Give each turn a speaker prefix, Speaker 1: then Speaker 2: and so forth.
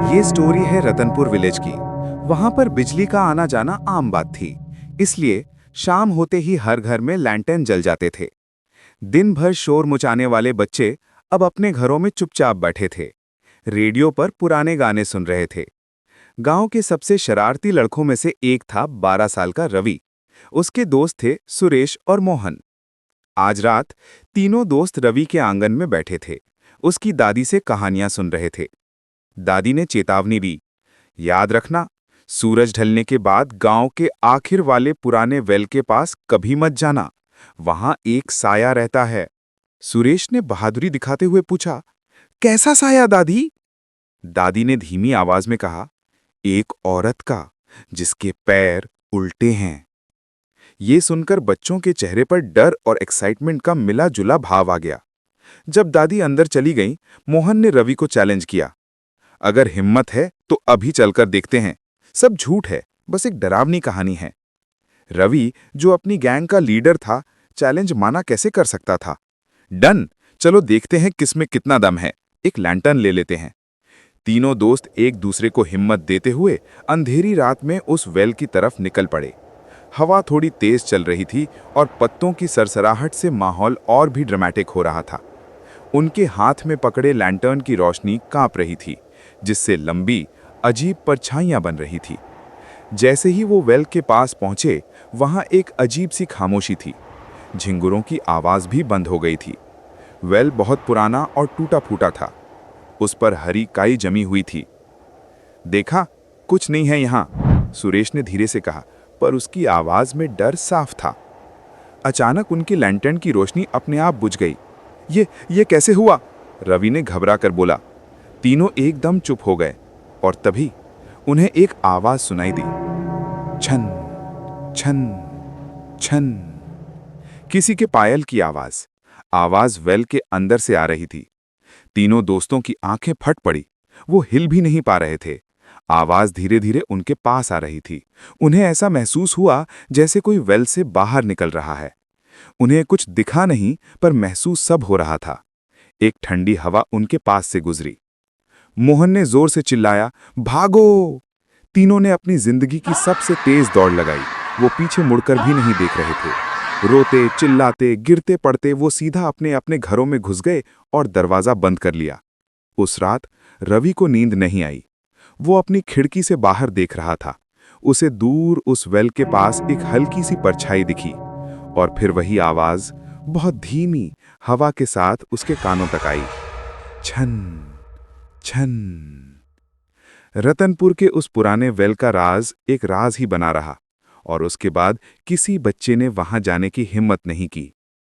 Speaker 1: ये स्टोरी है रतनपुर विलेज की। वहां पर बिजली का आना जाना आम बात थी, इसलिए शाम होते ही हर घर में लैंटर्न जल जाते थे। दिन भर शोर मचाने वाले बच्चे अब अपने घरों में चुपचाप बैठे थे। रेडियो पर पुराने गाने सुन रहे थे। गांव के सबसे शरारती लड़कों में से एक था 12 साल का रवि। उसके दोस्त थे सुरेश और मोहन। आज रात तीनों दोस्त रवि के आंगन में बैठे थे। उसकी दादी से कहानियां सुन रहे थे। दादी ने चेतावनी दी, याद रखना, सूरज ढलने के बाद गांव के आखिर वाले पुराने वेल के पास कभी मत जाना, वहां एक साया रहता है। सुरेश ने बहादुरी दिखाते हुए पूछा, कैसा साया दादी? दादी ने धीमी आवाज में कहा, एक औरत का, जिसके पैर उल्टे हैं। ये सुनकर बच्चों के चेहरे पर डर और एक्साइटमेंट का मिला जुला भाव आ गया। जब दादी अंदर चली गईं, मोहन ने रवि को चैलेंज किया, अगर हिम्मत है तो अभी चलकर देखते हैं। सब झूठ है, बस एक डरावनी कहानी है। रवि, जो अपनी गैंग का लीडर था, चैलेंज माना कैसे कर सकता था। डन, चलो देखते हैं किसमें कितना दम है। एक लैंटर्न ले लेते हैं। तीनों दोस्त एक दूसरे को हिम्मत देते हुए अंधेरी रात में उस वेल की तरफ निकल पड़े। हवा थोड़ी तेज चल रही थी और पत्तों की सरसराहट से माहौल और भी ड्रामेटिक हो रहा था। उनके हाथ में पकड़े लैंटर्न की रोशनी कांप रही थी, जिससे लंबी अजीब परछाइयां बन रही थी। जैसे ही वो वेल के पास पहुंचे, वहां एक अजीब सी खामोशी थी। झिंगुरों की आवाज भी बंद हो गई थी। वेल बहुत पुराना और टूटा फूटा था। उस पर हरी काई जमी हुई थी। देखा, कुछ नहीं है यहाँ, सुरेश ने धीरे से कहा, पर उसकी आवाज में डर साफ था। अचानक उनकी लैंटर्न की रोशनी अपने आप बुझ गई। ये कैसे हुआ? रवि ने घबरा कर बोला। तीनों एकदम चुप हो गए और तभी उन्हें एक आवाज सुनाई दी, छन छन छन। किसी के पायल की आवाज। आवाज वेल के अंदर से आ रही थी। तीनों दोस्तों की आंखें फट पड़ी। वो हिल भी नहीं पा रहे थे। आवाज धीरे धीरे उनके पास आ रही थी। उन्हें ऐसा महसूस हुआ जैसे कोई वेल से बाहर निकल रहा है। उन्हें कुछ दिखा नहीं, पर महसूस सब हो रहा था। एक ठंडी हवा उनके पास से गुजरी। मोहन ने जोर से चिल्लाया, भागो! तीनों ने अपनी जिंदगी की सबसे तेज दौड़ लगाई। वो पीछे मुड़कर भी नहीं देख रहे थे। रोते, चिल्लाते, गिरते पड़ते वो सीधा अपने अपने घरों में घुस गए और दरवाजा बंद कर लिया। उस रात रवि को नींद नहीं आई। वो अपनी खिड़की से बाहर देख रहा था। उसे दूर उस वेल के पास एक हल्की सी परछाई दिखी और फिर वही आवाज बहुत धीमी हवा के साथ उसके कानों तक आई, छन छन। रतनपुर के उस पुराने वेल का राज एक राज ही बना रहा और उसके बाद किसी बच्चे ने वहां जाने की हिम्मत नहीं की।